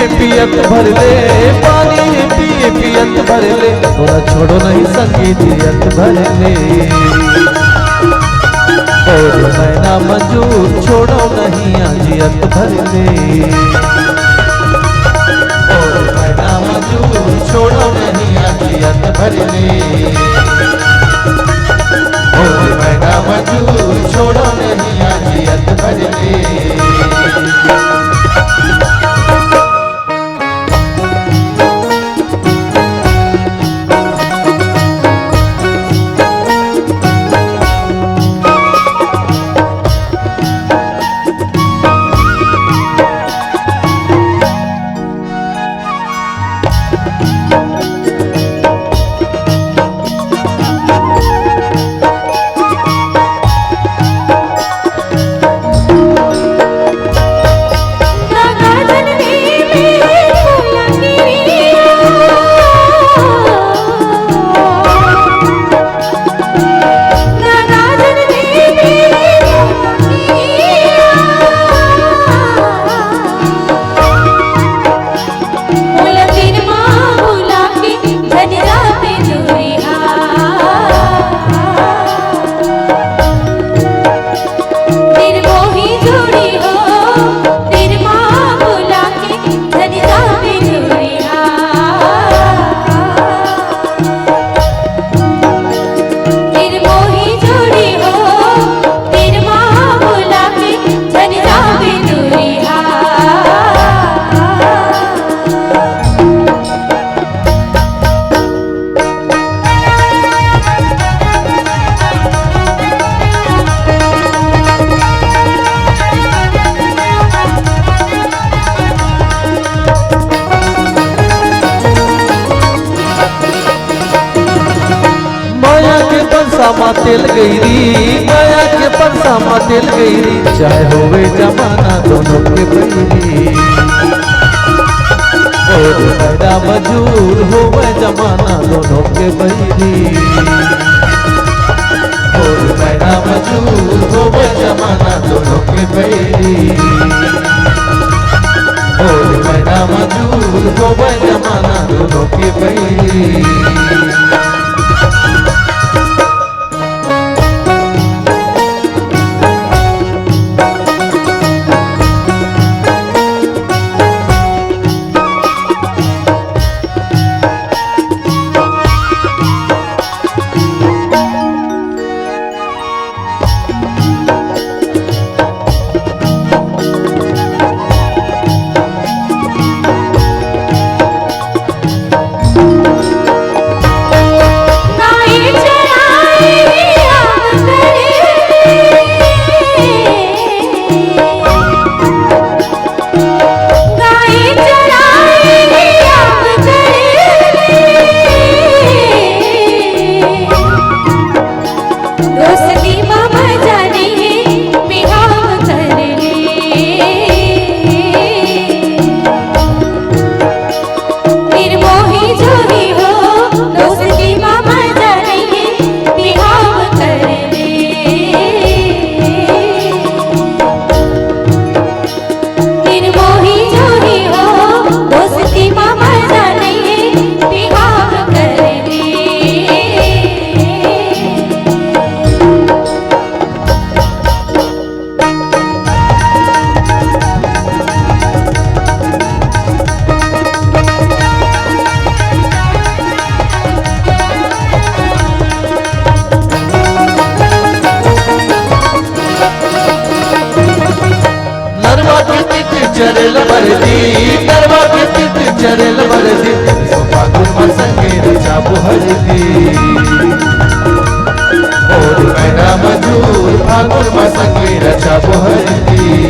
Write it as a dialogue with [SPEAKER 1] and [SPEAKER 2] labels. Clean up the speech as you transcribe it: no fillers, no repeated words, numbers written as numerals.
[SPEAKER 1] पियत भर ले, पानी पिए पियत भर ले, तोरा छोड़ो नहीं सकी जियत भर ले। और मैना मंजूर छोड़ो नहीं जियत भर ले। और मैना मंजूर छोड़ो नहीं जियत भर ले। और मैना मंजूर छोड़ो नहीं जियत भर ले। परसा तेल गईरी, माया के परसा तेल गईरी, चाहे होवे जमाना दोनों के बैरी। और मैना मजूर होवे जमाना दोनों के बैरी। और मैना मजूर होवे जमाना दोनों के बैरी। और मैना मजूर होवे जमाना दोनों के बैरी। चरल बरदी नरवा के तित चरल बरदी फागुन मसंगे रचा बुहरदी। और मैना मजूर फागुन मसंगे रचा बुहरदी।